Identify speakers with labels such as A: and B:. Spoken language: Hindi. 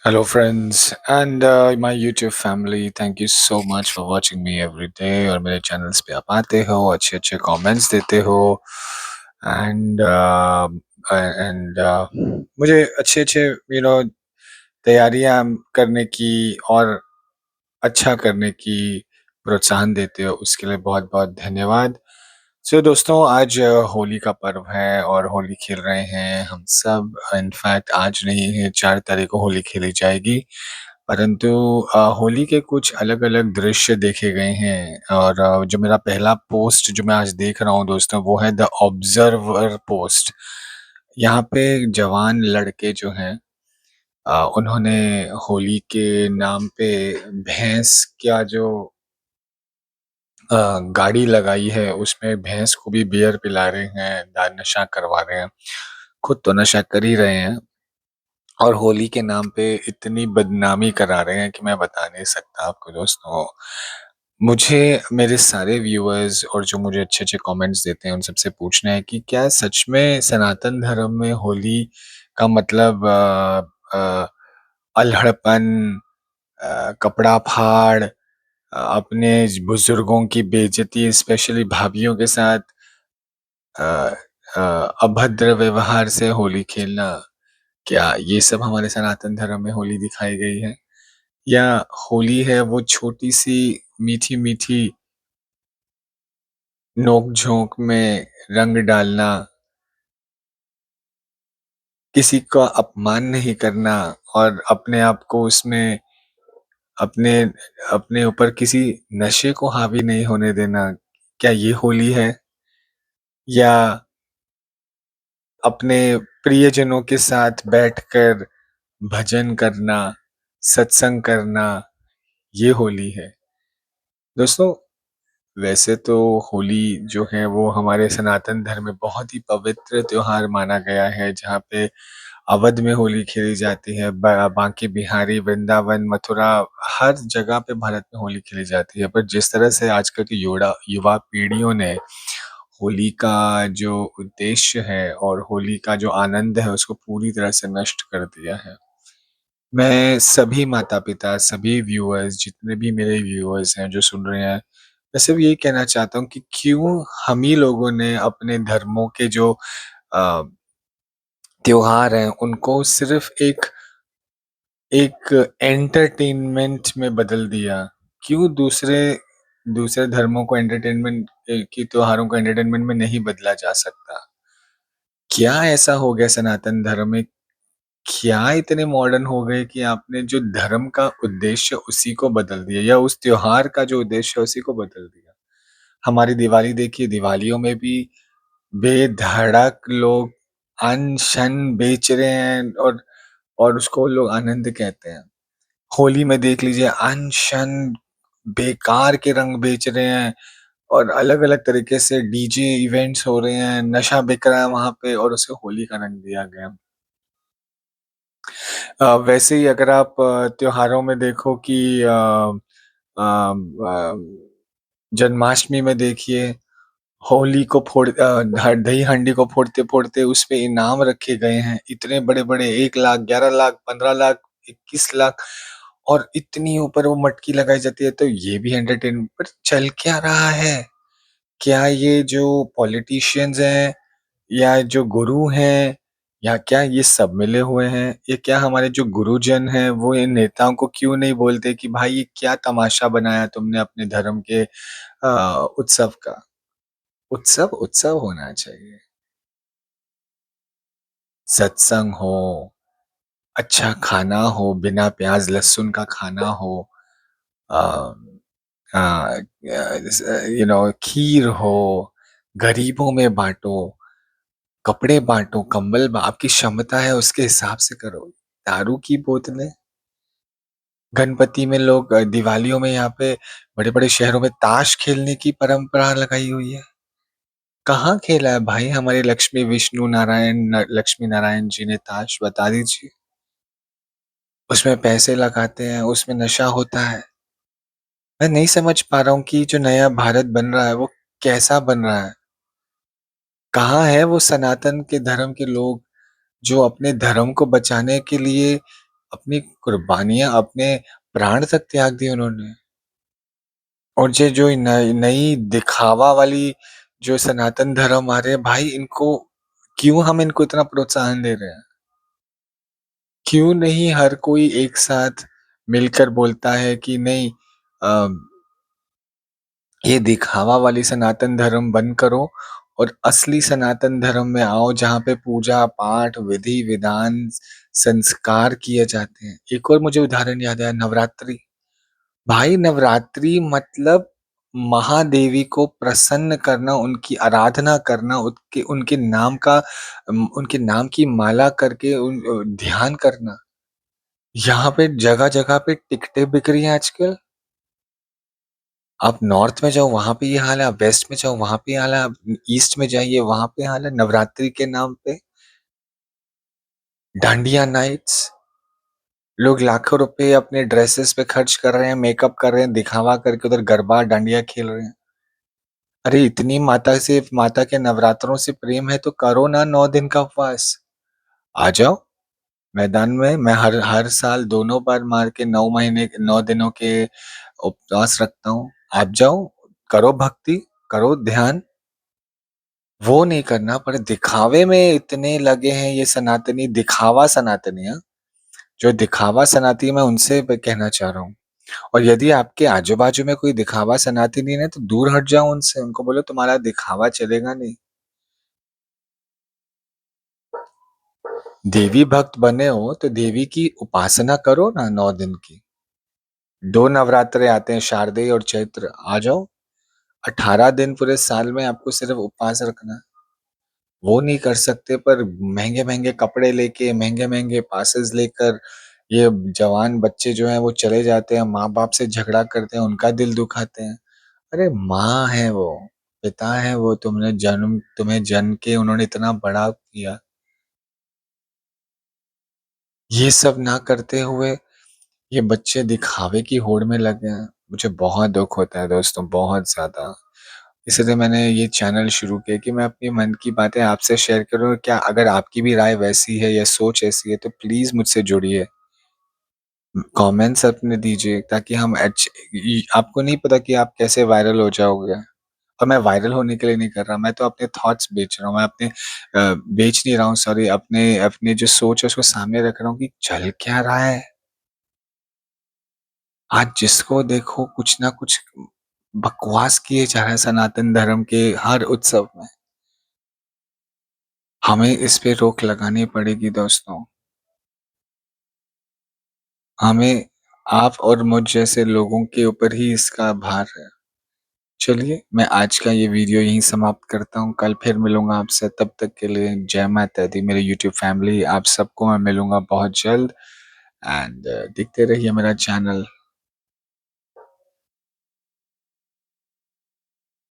A: Hello, friends, and my YouTube family. Thank you so much for watching me every day. और मेरे channels पे आप आते हो, अच्छे अच्छे comments देते हो, and मुझे अच्छे अच्छे तैयारियां करने की और अच्छा करने की प्रोत्साहन देते हो, उसके लिए बहुत बहुत धन्यवाद। दोस्तों, आज होली का पर्व है और होली खेल रहे हैं हम सब। इनफैक्ट आज नहीं है, 4 तारीख को होली खेली जाएगी। परंतु होली के कुछ अलग-अलग दृश्य देखे गए हैं और जो मेरा पहला पोस्ट जो मैं आज देख रहा हूँ दोस्तों, वो है द ऑब्जर्वर पोस्ट। यहाँ पे जवान लड़के जो हैं, उन्होंने होली के नाम पे भैंस का जो गाड़ी लगाई है, उसमें भैंस को भी बियर पिला रहे हैं, नशा करवा रहे हैं। खुद तो नशा कर ही रहे हैं और होली के नाम पे इतनी बदनामी करा रहे हैं कि मैं बता नहीं सकता आपको दोस्तों। मुझे मेरे सारे व्यूअर्स और जो मुझे अच्छे-अच्छे कमेंट्स देते हैं, उन सबसे पूछना है कि क्या सच में सनातन धर्म में होली का मतलब अल्हड़पन, कपड़ा फाड़, अपने बुजुर्गों की बेइज्जती, स्पेशली भाभीयों के साथ अ अभद्र व्यवहार से होली खेलना, क्या ये सब हमारे सनातन धर्म में होली दिखाई गई है? या होली है वो छोटी-सी मीठी-मीठी नोक-झोंक में रंग डालना, किसी का अपमान नहीं करना और अपने आप को उसमें अपने अपने ऊपर किसी नशे को हावी नहीं होने देना, क्या ये होली है? या अपने प्रियजनों के साथ बैठकर भजन करना, सत्संग करना, ये होली है? दोस्तों, वैसे तो होली जो है वो हमारे सनातन धर्म में बहुत ही पवित्र त्योहार माना गया है, जहाँ पे अवध में होली खेली जाती है, बांके बिहारी, वृंदावन, मथुरा, हर जगह पे भारत में होली खेली जाती है। पर जिस तरह से आजकल की युवा पीढ़ियों ने होली का जो उद्देश्य है और होली का जो आनंद है, उसको पूरी तरह से नष्ट कर दिया है। मैं सभी माता-पिता, सभी व्यूअर्स, जितने भी मेरे व्यूअर्स हैं जो सुन रहे हैं, मैं सिर्फ यही कहना चाहता हूँ कि क्यों हम ही लोगों ने अपने धर्मों के जो अ, त्योहार हैं, उनको सिर्फ एक एक एंटरटेनमेंट में बदल दिया। क्यों दूसरे दूसरे धर्मों को एंटरटेनमेंट की त्योहारों को एंटरटेनमेंट में नहीं बदला जा सकता? क्या ऐसा हो गया सनातन धर्म में? क्या इतने मॉडर्न हो गए कि आपने जो धर्म का उद्देश्य उसी को बदल दिया या उस त्योहार का जो उद्देश्य है उसी को बदल दिया। हमारी दिवाली देखिए, दिवालियों में भी बेधड़क लोग अन-शन बेच रहे हैं और उसको लोग आनंद कहते हैं। होली में देख लीजिए अन-शन बेकार के रंग बेच रहे हैं और अलग-अलग तरीके से डीजे इवेंट्स हो रहे हैं, नशा बिक रहा है वहाँ पे और उसे होली का रंग दिया गया। वैसे ही अगर आप त्योहारों में देखो कि जन्माष्टमी में देखिए होली को दही हांडी को फोड़ते-फोड़ते उसपे इनाम रखे गए हैं। इतने बड़े-बड़े 1 लाख, 11 लाख, 15 लाख, 21 लाख और इतनी ऊपर वो मटकी लगाई जाती है, तो ये भी एंटरटेनमेंट पर चल क्या रहा है? क्या ये जो पॉलिटिशियंस हैं या जो गुरु हैं या क्या ये सब मिले हुए हैं? ये क्या हमारे जो गुरुजन हैं वो इन नेताओं को क्यों नहीं बोलते कि भाई ये क्या तमाशा बनाया तुमने अपने धर्म के उत्सव का? उत्सव उत्सव होना चाहिए। सत्संग हो, अच्छा खाना हो, बिना प्याज़ लहसुन का खाना हो, अ खीर हो, गरीबों में बाँटो, कपड़े बाँटो, कंबल आपकी क्षमता है उसके हिसाब से करो। दारू की बोतलें, गणपति में लोग दिवालियों में यहाँ पे बड़े-बड़े शहरों में ताश खेलने की परंपरा लगाई हुई है। कहाँ खेला है भाई हमारे लक्ष्मी नारायण जी ने ताश बता दीजिए? उसमें पैसे लगाते हैं, उसमें नशा होता है। मैं नहीं समझ पा रहा हूँ कि जो नया भारत बन रहा है वो कैसा बन रहा है? कहाँ है वो सनातन के धर्म के लोग जो अपने धर्म को बचाने के लिए अपनी कुर्बानियाँ, अपने प्राण तक त्याग दिए उन्होंने। और ये जो नई नई दिखावा वाली जो सनातन धर्म आ रहे हैं, भाई इनको क्यों हम इनको इतना प्रोत्साहन दे रहे हैं? क्यों नहीं हर कोई एक साथ मिलकर बोलता है कि नहीं, अ, ये दिखावा वाली सनातन धर्म बंद करो और असली सनातन धर्म में आओ, जहाँ पे पूजा पाठ, विधि विधान, संस्कार किए जाते हैं। एक और मुझे उदाहरण याद आया, नवरात्रि। भाई नवरात्रि मतलब महादेवी को प्रसन्न करना, उनकी आराधना करना, उनके उनके नाम का उनके नाम की माला करके ध्यान करना। यहाँ पे जगह जगह पे टिकटें बिक रही हैं आजकल। आप नॉर्थ में जाओ वहां पे ये हाल है, आप वेस्ट में जाओ वहां पे ये हाल है, आप ईस्ट में जाइए वहां पे हाल है, नवरात्रि के नाम पे डांडिया नाइट्स। लोग लाखों रुपए अपने ड्रेसेस पे खर्च कर रहे हैं, मेकअप कर रहे हैं, दिखावा करके उधर गरबा डांडिया खेल रहे हैं। अरे इतनी माता के नवरात्रों से प्रेम है तो करो ना 9 दिन का उपवास। आ जाओ मैदान में। मैं हर हर साल दोनों बार मार के 9 महीने 9 दिनों के उपवास रखता हूँ। आप जाओ, करो भक्ति, करो ध्यान। वो नहीं करना, पर दिखावे में इतने लगे हैं ये सनातनी, दिखावा सनातनी। हाँ? जो दिखावा सनातनी, मैं उनसे कहना चाह रहा हूँ। और यदि आपके आजू बाजू में कोई दिखावा सनातनी है तो दूर हट जाओ उनसे, उनको बोलो तुम्हारा दिखावा चलेगा नहीं। देवी भक्त बने हो तो देवी की उपासना करो ना 9 दिन की। 2 नवरात्रे आते हैं, शारदीय और चैत्र। आ जाओ, 18 दिन पूरे साल में आपको सिर्फ उपवास रखना है। वो नहीं कर सकते, पर महंगे महंगे कपड़े लेके, महंगे महंगे पासेस लेकर ये जवान बच्चे जो हैं वो चले जाते हैं, माँ बाप से झगड़ा करते हैं, उनका दिल दुखाते हैं। अरे माँ है वो, पिता है वो, तुम्हें जन्म के उन्होंने इतना बड़ा किया। ये सब ना करते हुए ये बच्चे दिखावे की होड़ में लगे हैं। मुझे बहुत दुख होता है दोस्तों, बहुत ज्यादा। इसलिए मैंने ये चैनल शुरू किया कि मैं अपनी मन की बातें आपसे शेयर करूं। क्या अगर आपकी भी राय वैसी है या सोच ऐसी है तो प्लीज मुझसे जुड़िए, कमेंट्स अपने दीजिए, ताकि हम आपको नहीं पता कि आप कैसे वायरल हो जाओगे। और मैं वायरल होने के लिए नहीं कर रहा, मैं तो अपने थॉट्स बेच रहा हूँ। मैं अपने बेच नहीं रहा हूँ, सॉरी, अपने अपने जो सोच है उसको सामने रख रहा हूँ कि चल क्या रहा है। आज जिसको देखो कुछ ना कुछ बकवास किए जा रहा है सनातन धर्म के हर उत्सव में। हमें इस पे रोक लगानी पड़ेगी दोस्तों। हमें आप और मुझ जैसे लोगों के ऊपर ही इसका भार है। चलिए मैं आज का ये वीडियो यहीं समाप्त करता हूँ। कल फिर मिलूंगा आपसे, तब तक के लिए जय माता दी। मेरे यूट्यूब फैमिली, आप सबको मैं मिलूंगा बहुत जल्द। एंड देखते रहिए मेरा चैनल।